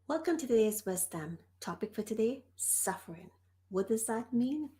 Welcome to today's wisdom. Topic for today suffering. What does that mean?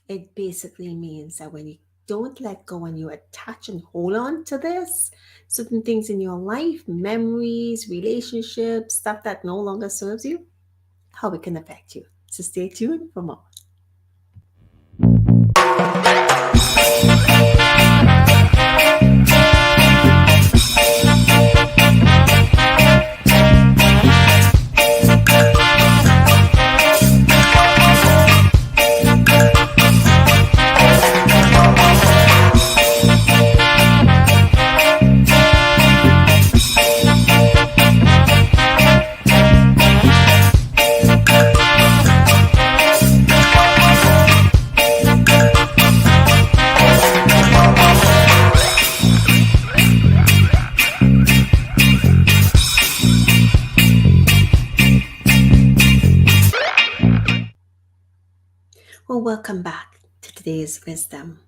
It basically means that when you don't let go and you attach and hold on to this, certain things in your life, memories, relationships, stuff that no longer serves you, how it can affect you. So stay tuned for more. Well, welcome back to today's wisdom.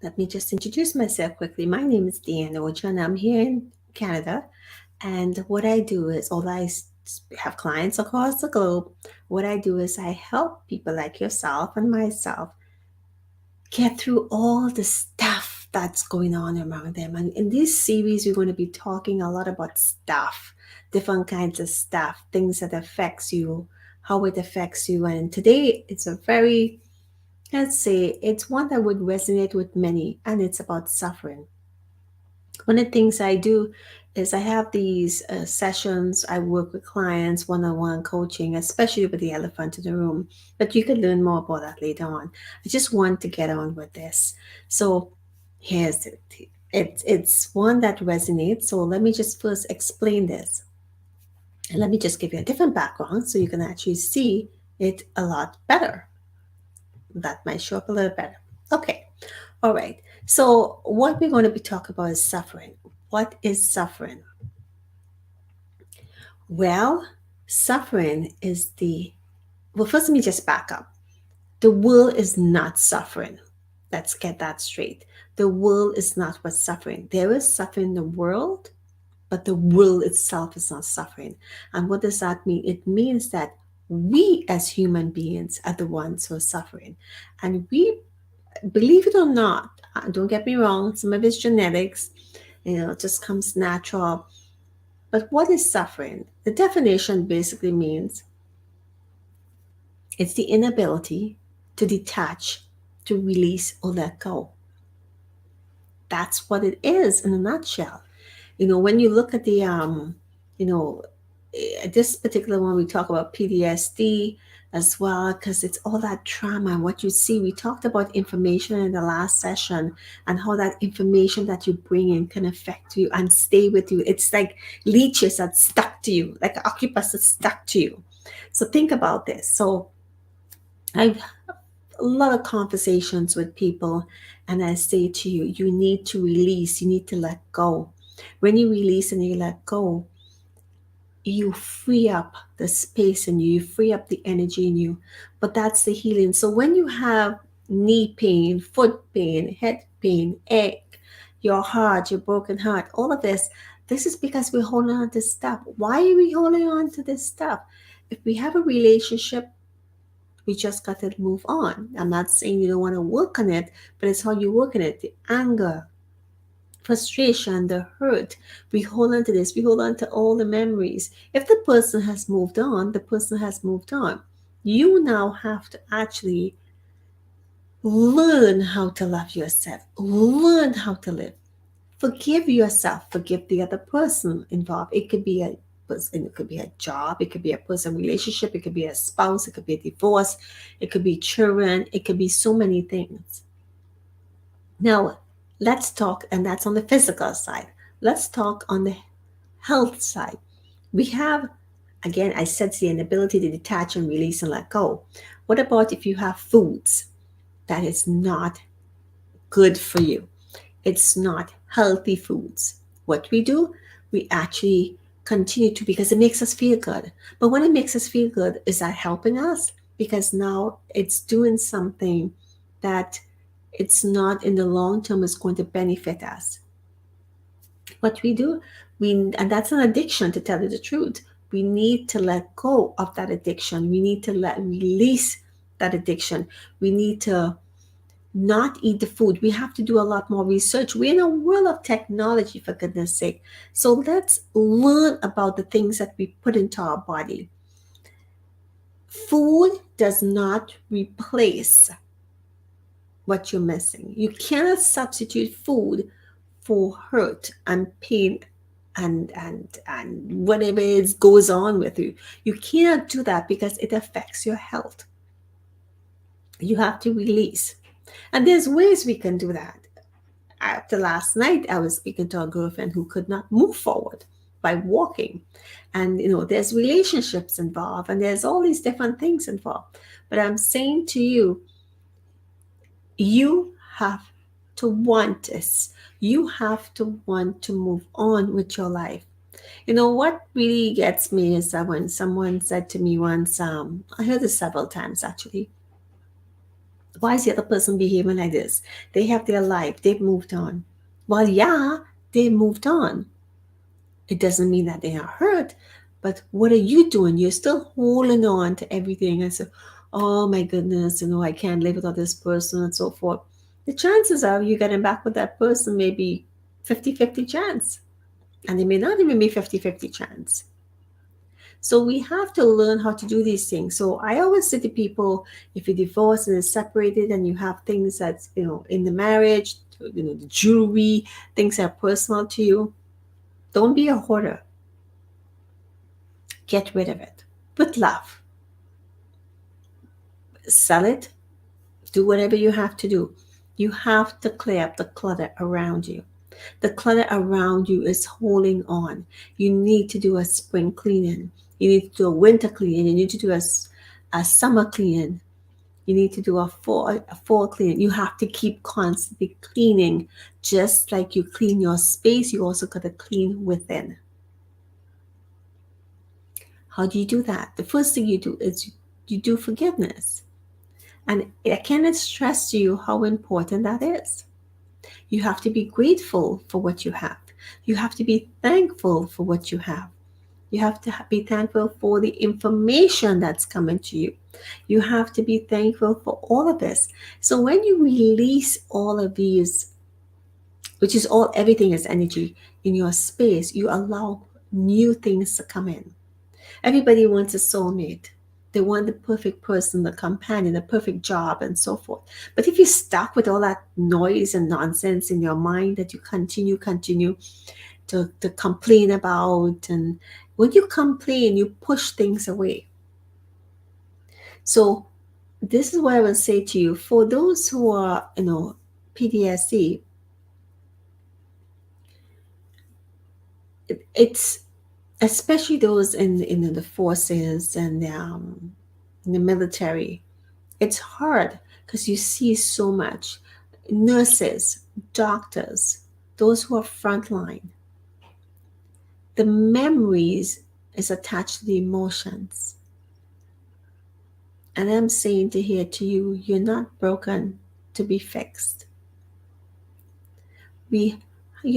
Let me just introduce myself quickly. My name is Deanne Oja, and I'm here in Canada. And what I do is, although have clients across the globe, what I do is I help people like yourself and myself get through all the stuff that's going on around them. And in this series, we're going to be talking a lot about stuff, different kinds of stuff, things that affects you, how it affects you. And today, it's a very, let's say, it's one that would resonate with many, and it's about suffering. One of the things I do is I have these sessions. I work with clients one-on-one coaching, especially with the elephant in the room. But you can learn more about that later on. I just want to get on with this. So here's it. It's one that resonates. So let me just first explain this. And let me just give you a different background so you can actually see it a lot better. That might show up a little better. Okay. All right. So what we're going to be talking about is suffering. What is suffering? Well, suffering is well, first let me just back up. The world is not suffering. Let's get that straight. The world is not what's suffering. There is suffering in the world, but the world itself is not suffering. And what does that mean? It means that we as human beings are the ones who are suffering. And we, believe it or not, don't get me wrong, some of it's genetics, it just comes natural. But what is suffering? The definition basically means it's the inability to detach, to release, or let go. That's what it is in a nutshell. When you look at you know, this particular one, we talk about PTSD as well, because it's all that trauma and what you see. We talked about information in the last session and how that information that you bring in can affect you and stay with you. It's like leeches that stuck to you, like an octopus that stuck to you. So think about this. So I've a lot of conversations with people, and I say to you, you need to release, you need to let go. When you release and you let go, you free up the space in you, you free up the energy in you. But that's the healing. So when you have knee pain, foot pain, head pain, ache, your heart, your broken heart, all of this is because we're holding on to stuff. Why are we holding on to this stuff? If we have a relationship, we just got to move on. I'm not saying you don't want to work on it, but it's how you work on it. The anger, frustration, the hurt. We hold on to this. We hold on to all the memories. If the person has moved on, the person has moved on. You now have to actually learn how to love yourself, learn how to live. Forgive yourself, forgive the other person involved. It could be a person, it could be a job, it could be a person relationship, it could be a spouse, it could be a divorce, it could be children, it could be so many things. Now, let's talk, and that's on the physical side. Let's talk on the health side. We have, again, I said the inability to detach and release and let go. What about if you have foods that is not good for you? It's not healthy foods. What we do, we actually continue to, because it makes us feel good. But when it makes us feel good, is that helping us? Because now it's doing something that it's not in the long term is going to benefit us. What we do, and that's an addiction, to tell you the truth. We need to let go of that addiction. We need to let release that addiction. We need to not eat the food. We have to do a lot more research. We're in a world of technology, for goodness sake. So let's learn about the things that we put into our body. Food does not replace what you're missing. You cannot substitute food for hurt and pain and whatever is goes on with you. You cannot do that because it affects your health. You have to release. And there's ways we can do that. After last night, I was speaking to a girlfriend who could not move forward by walking. And, there's relationships involved and there's all these different things involved. But I'm saying to you, you have to want this. You have to want to move on with your life. What really gets me is that when someone said to me once, I heard this several times actually, why is the other person behaving like this? They have their life, they've moved on. Well, yeah, they moved on. It doesn't mean that they are hurt, but what are you doing? You're still holding on to everything and say, oh my goodness, I can't live without this person and so forth. The chances are you getting back with that person may be 50-50 chance. And it may not even be 50-50 chance. So we have to learn how to do these things. So I always say to people, if you're divorced and separated and you have things that's, in the marriage, the jewelry, things that are personal to you, don't be a hoarder. Get rid of it with love. Sell it. Do whatever you have to do. You have to clear up the clutter around you. The clutter around you is holding on. You need to do a spring cleaning. You need to do a winter cleaning. You need to do a summer cleaning. You need to do a fall cleaning. You have to keep constantly cleaning. Just like you clean your space, you also got to clean within. How do you do that? The first thing you do is you do forgiveness. And I cannot stress to you how important that is. You have to be grateful for what you have. You have to be thankful for what you have. You have to be thankful for the information that's coming to you. You have to be thankful for all of this. So when you release all of these, which is everything is energy in your space, you allow new things to come in. Everybody wants a soulmate. They want the perfect person, the companion, the perfect job, and so forth. But if you're stuck with all that noise and nonsense in your mind that you continue to complain about, and when you complain, you push things away. So this is what I will say to you. For those who are, PTSD, it's especially those in the forces and in the military. It's hard because you see so much. Nurses, doctors, those who are frontline. The memories is attached to the emotions. And I'm saying to here to you, you're not broken to be fixed. You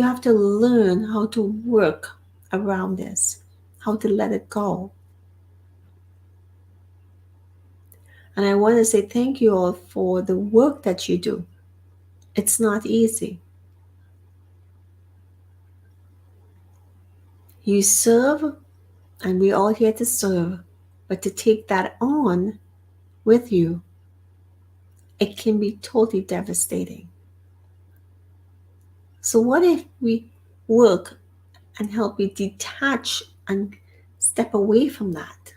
have to learn how to work around this, how to let it go. And I want to say thank you all for the work that you do. It's not easy. You serve, and we're all here to serve, but to take that on with you, it can be totally devastating. So, what if we work and help you detach and step away from that?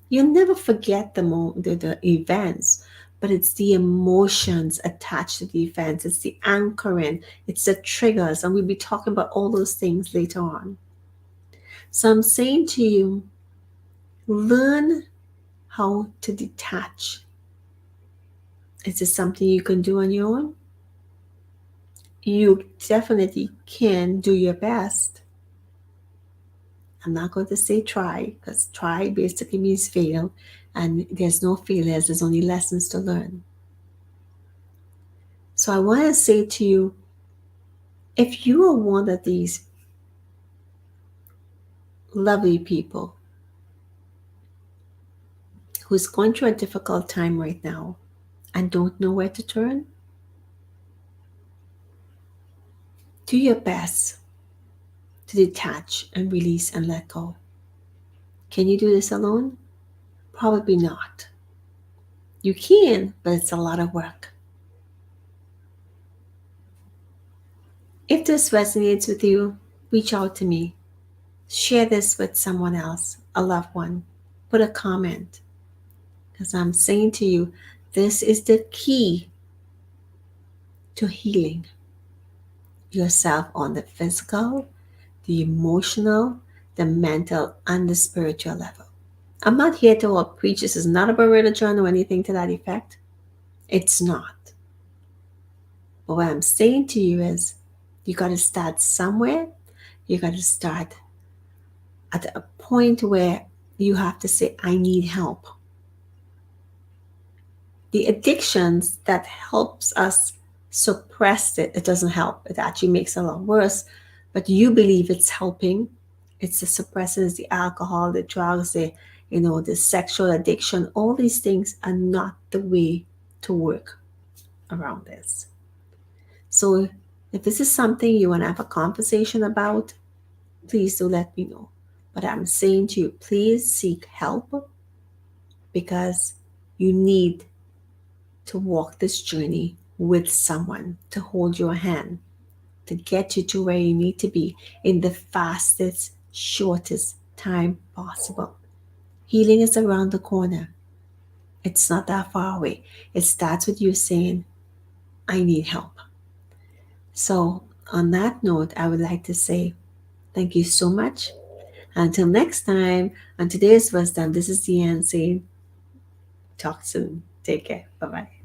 You'll never forget the events, but it's the emotions attached to the events. It's the anchoring, it's the triggers, and we'll be talking about all those things later on. So I'm saying to you, learn how to detach. Is this something you can do on your own? You definitely can do your best. I'm not going to say try, because try basically means fail, and there's no failures, there's only lessons to learn. So I want to say to you, if you are one of these lovely people who's going through a difficult time right now and don't know where to turn, do your best to detach and release and let go. Can you do this alone? Probably not. You can, but it's a lot of work. If this resonates with you, reach out to me. Share this with someone else, a loved one. Put a comment. Because I'm saying to you, this is the key to healing yourself on the physical, the emotional, the mental, and the spiritual level. I'm not here to preach. This is not about religion or anything to that effect. It's not. But what I'm saying to you is you got to start somewhere. You got to start at a point where you have to say, I need help. The addictions that helps us suppress it, it doesn't help. It actually makes it a lot worse. But you believe it's helping. It's the suppressants, the alcohol, the drugs, the sexual addiction. All these things are not the way to work around this. So if this is something you want to have a conversation about, please do let me know. But I'm saying to you, please seek help because you need to walk this journey with someone to hold your hand, to get you to where you need to be in the fastest, shortest time possible. Healing is around the corner. It's not that far away. It starts with you saying, I need help. So, on that note, I would like to say thank you so much. Until next time, on today's wisdom, this is Deanne saying, talk soon. Take care. Bye bye.